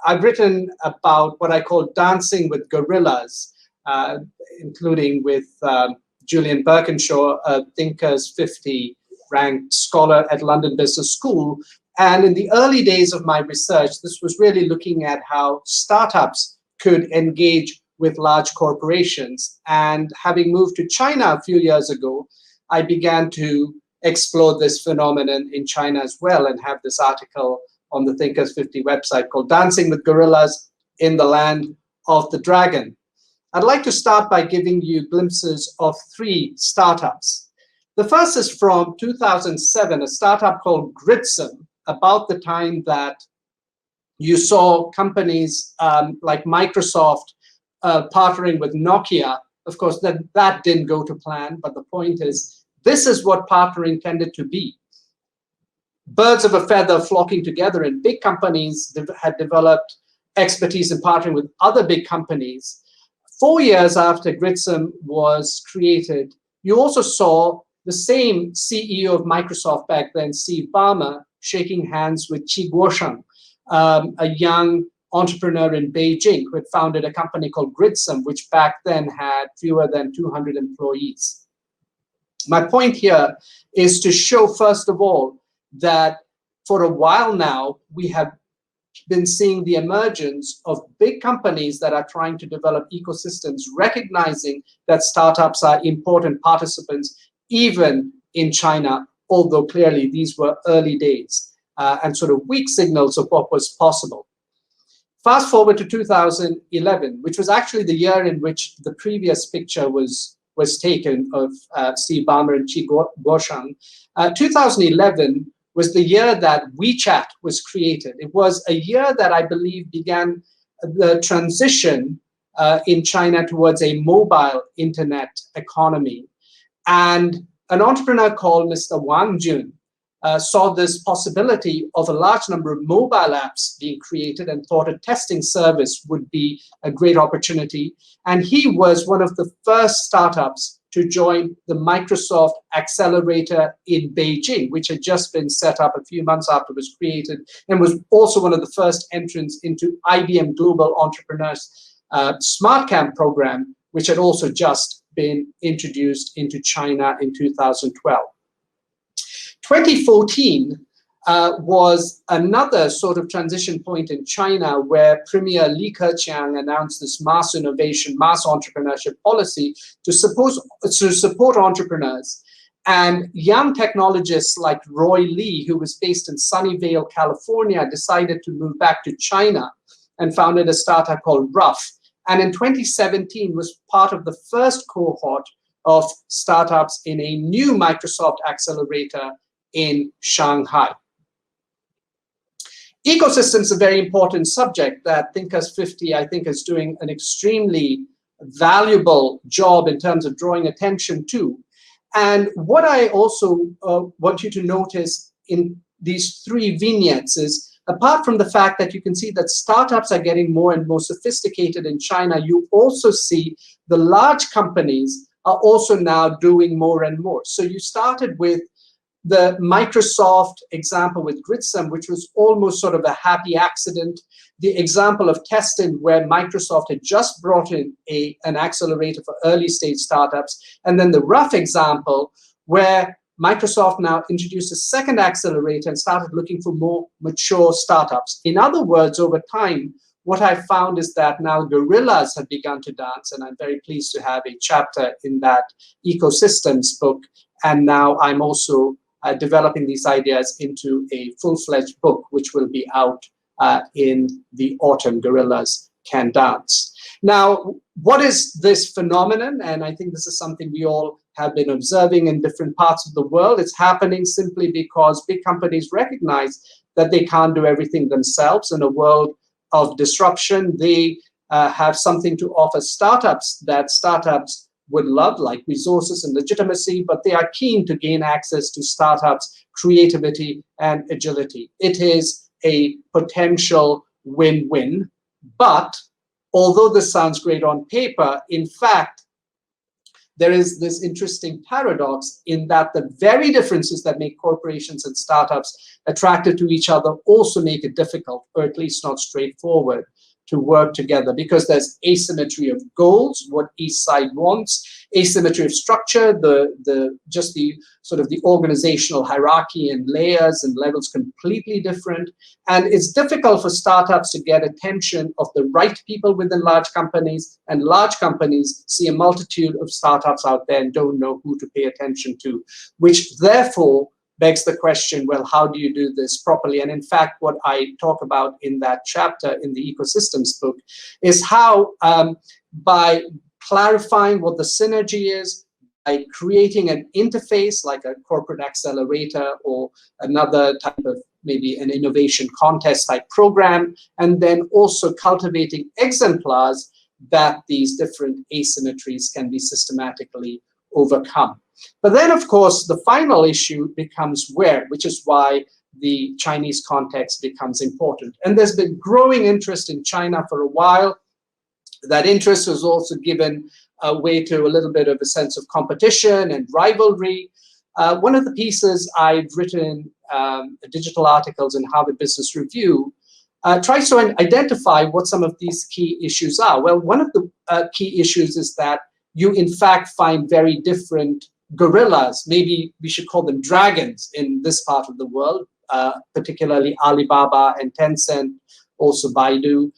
I've written about what I call dancing with gorillas, including with Julian Birkinshaw, a Thinkers 50 ranked scholar at London Business School. And in the early days of my research, this was really looking at how startups could engage with large corporations. And having moved to China a few years ago, I began to explore this phenomenon in China as well, and have this article on the Thinkers 50 website called Dancing with Gorillas in the Land of the Dragon. I'd like to start by giving you glimpses of 3 startups. The first is from 2007, a startup called Gritsam, about the time that you saw companies like Microsoft partnering with Nokia. Of course, that didn't go to plan, but the point is, this is what partnering tended to be. Birds of a feather flocking together, and big companies had developed expertise in partnering with other big companies. 4 years after Gritsam was created, you also saw the same CEO of Microsoft back then, Steve Ballmer, shaking hands with Qi Guosheng, a young entrepreneur in Beijing who had founded a company called Gritsam, which back then had fewer than 200 employees. My point here is to show, first of all, that for a while now, we have been seeing the emergence of big companies that are trying to develop ecosystems, recognizing that startups are important participants, even in China, although clearly these were early days and sort of weak signals of what was possible. Fast forward to 2011, which was actually the year in which the previous picture was taken of Steve Ballmer and Qi Guosheng. 2011 was the year that Wechat was created. It was a year that I believe began the transition in China towards a mobile internet economy. And an entrepreneur called Mr. Wang Jun saw this possibility of a large number of mobile apps being created and thought a testing service would be a great opportunity. And he was one of the first startups to join the Microsoft Accelerator in Beijing, which had just been set up a few months after it was created, and was also one of the first entrants into IBM Global Entrepreneurs Smart Camp program, which had also just been introduced into China in 2012. 2014 was another sort of transition point in China, where Premier Li Keqiang announced this mass innovation, mass entrepreneurship policy to support entrepreneurs. And young technologists like Roy Lee, who was based in Sunnyvale, California, decided to move back to China and founded a startup called Rough. And in 2017 was part of the first cohort of startups in a new Microsoft Accelerator in Shanghai. Ecosystems is a very important subject that Thinkers 50, I think, is doing an extremely valuable job in terms of drawing attention to. And what I also want you to notice in these 3 vignettes is, apart from the fact that you can see that startups are getting more and more sophisticated in China, you also see the large companies are also now doing more and more. So you started with the Microsoft example with Gritsam, which was almost sort of a happy accident. The example of Testin, where Microsoft had just brought in an accelerator for early stage startups. And then the Rough example, where Microsoft now introduced a second accelerator and started looking for more mature startups. In other words, over time, what I found is that now gorillas have begun to dance, and I'm very pleased to have a chapter in that ecosystems book. And now I'm also developing these ideas into a full-fledged book, which will be out in the autumn. Gorillas Can Dance. Now, what is this phenomenon? And I think this is something we all have been observing in different parts of the world. It's happening simply because big companies recognize that they can't do everything themselves. In a world of disruption, they have something to offer startups that startups would love, like resources and legitimacy, but they are keen to gain access to startups' creativity and agility. It is a potential win-win, but although this sounds great on paper, in fact, there is this interesting paradox in that the very differences that make corporations and startups attracted to each other also make it difficult, or at least not straightforward, to work together, because there's asymmetry of goals, what each side wants, asymmetry of structure, the sort of the organizational hierarchy and layers and levels completely different. And it's difficult for startups to get attention of the right people within large companies, and large companies see a multitude of startups out there and don't know who to pay attention to, which therefore begs the question, well, how do you do this properly? And in fact, what I talk about in that chapter in the ecosystems book is how by clarifying what the synergy is, by creating an interface like a corporate accelerator or another type of maybe an innovation contest type program, and then also cultivating exemplars that these different asymmetries can be systematically overcome. But then, of course, the final issue becomes where, which is why the Chinese context becomes important. And there's been growing interest in China for a while. That interest was also given way to a little bit of a sense of competition and rivalry. One of the pieces I've written, digital articles in Harvard Business Review, tries to identify what some of these key issues are. Well, one of the key issues is that you, in fact, find very different gorillas, maybe we should call them dragons in this part of the world, particularly Alibaba and Tencent, also Baidu.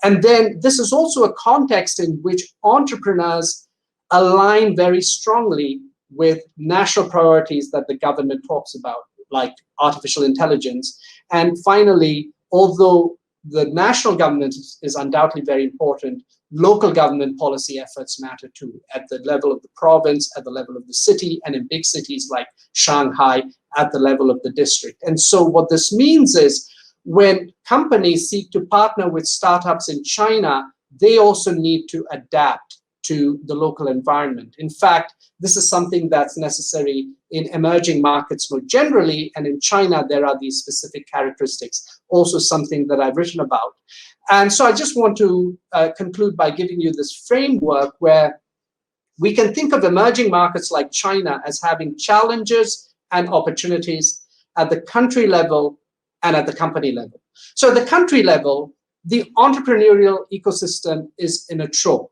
And then this is also a context in which entrepreneurs align very strongly with national priorities that the government talks about, like artificial intelligence. And finally, although the national government is undoubtedly very important, local government policy efforts matter too, at the level of the province, at the level of the city, and in big cities like Shanghai, at the level of the district. And so what this means is when companies seek to partner with startups in China, they also need to adapt to the local environment. In fact, this is something that's necessary in emerging markets more generally, and in China, there are these specific characteristics, also something that I've written about. And so I just want to conclude by giving you this framework where we can think of emerging markets like China as having challenges and opportunities at the country level and at the company level. So at the country level, the entrepreneurial ecosystem is immature.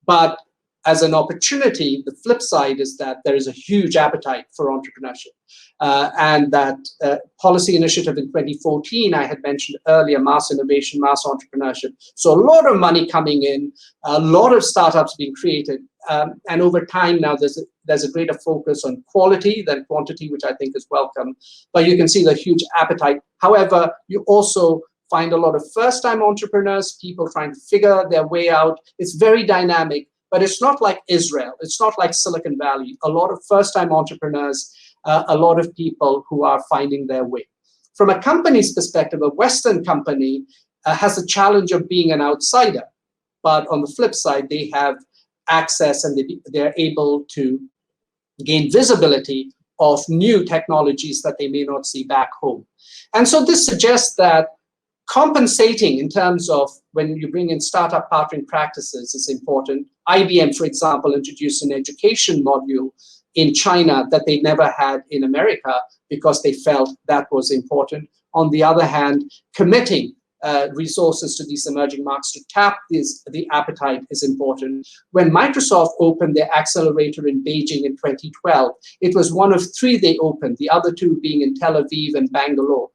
But as an opportunity, the flip side is that there is a huge appetite for entrepreneurship. And that policy initiative in 2014, I had mentioned earlier, mass innovation, mass entrepreneurship. So a lot of money coming in, a lot of startups being created. And over time now, there's a greater focus on quality than quantity, which I think is welcome. But you can see the huge appetite. However, you also find a lot of first-time entrepreneurs, people trying to figure their way out. It's very dynamic, but it's not like Israel. It's not like Silicon Valley. A lot of first-time entrepreneurs, a lot of people who are finding their way. From a company's perspective, a Western company has a challenge of being an outsider. But on the flip side, they have access and they're able to gain visibility of new technologies that they may not see back home. And so this suggests that compensating in terms of when you bring in startup partnering practices is important. IBM, for example, introduced an education module in China that they never had in America because they felt that was important. On the other hand, committing resources to these emerging markets to tap the appetite is important. When Microsoft opened their accelerator in Beijing in 2012, it was one of 3 they opened, the other 2 being in Tel Aviv and Bangalore.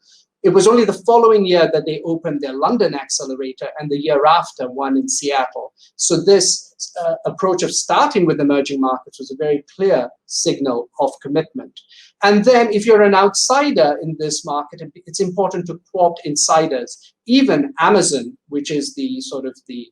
It was only the following year that they opened their London accelerator, and the year after, one in Seattle. So this approach of starting with emerging markets was a very clear signal of commitment. And then if you're an outsider in this market, it's important to co-opt insiders. Even Amazon, which is the sort of the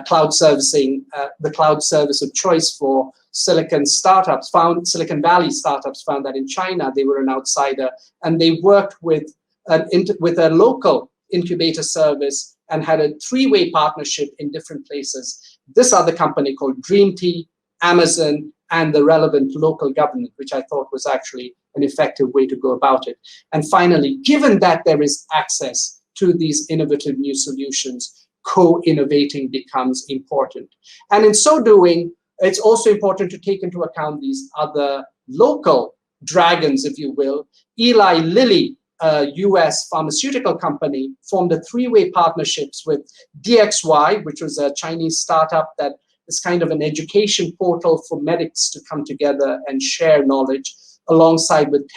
cloud servicing, the cloud service of choice for Silicon Valley startups found that in China, they were an outsider, and they worked with a local incubator service and had a 3-way partnership in different places. This other company called DreamT, Amazon, and the relevant local government, which I thought was actually an effective way to go about it. And finally, given that there is access to these innovative new solutions, co-innovating becomes important. And in so doing, it's also important to take into account these other local dragons, if you will. Eli Lilly, a US pharmaceutical company, formed a three-way partnerships with DXY, which was a Chinese startup that is kind of an education portal for medics to come together and share knowledge, alongside with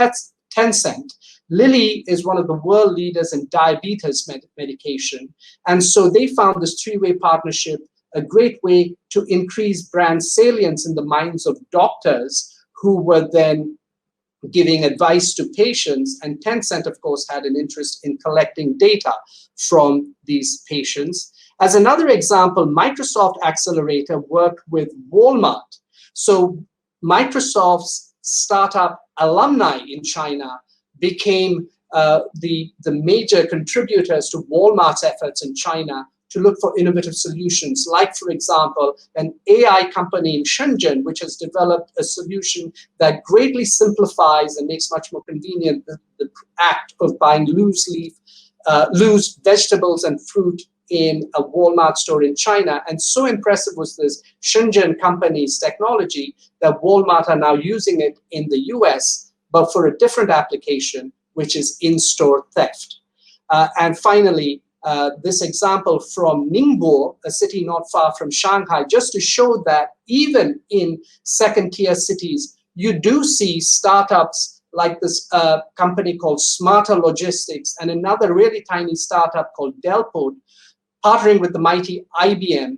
Tencent. Lilly is one of the world leaders in diabetes medication. And so they found this three-way partnership a great way to increase brand salience in the minds of doctors who were then giving advice to patients. And Tencent, of course, had an interest in collecting data from these patients. As another example, Microsoft Accelerator worked with Walmart. So Microsoft's startup alumni in China became the major contributors to Walmart's efforts in China to look for innovative solutions, like, for example, an AI company in Shenzhen, which has developed a solution that greatly simplifies and makes much more convenient the act of buying loose vegetables and fruit in a Walmart store in China. And so impressive was this Shenzhen company's technology that Walmart are now using it in the US, but for a different application, which is in-store theft. And finally, this example from Ningbo, a city not far from Shanghai, just to show that even in second-tier cities, you do see startups like this company called Smarter Logistics and another really tiny startup called Delport, partnering with the mighty IBM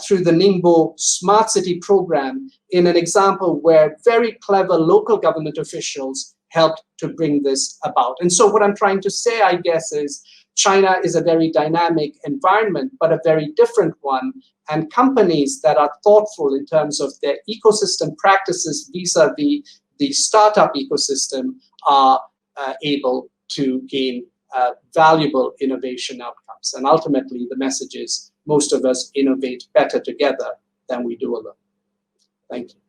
through the Ningbo Smart City program, in an example where very clever local government officials helped to bring this about. And so what I'm trying to say, I guess, is China is a very dynamic environment, but a very different one. And companies that are thoughtful in terms of their ecosystem practices vis-a-vis the startup ecosystem are able to gain valuable innovation outcomes. And ultimately, the message is most of us innovate better together than we do alone. Thank you.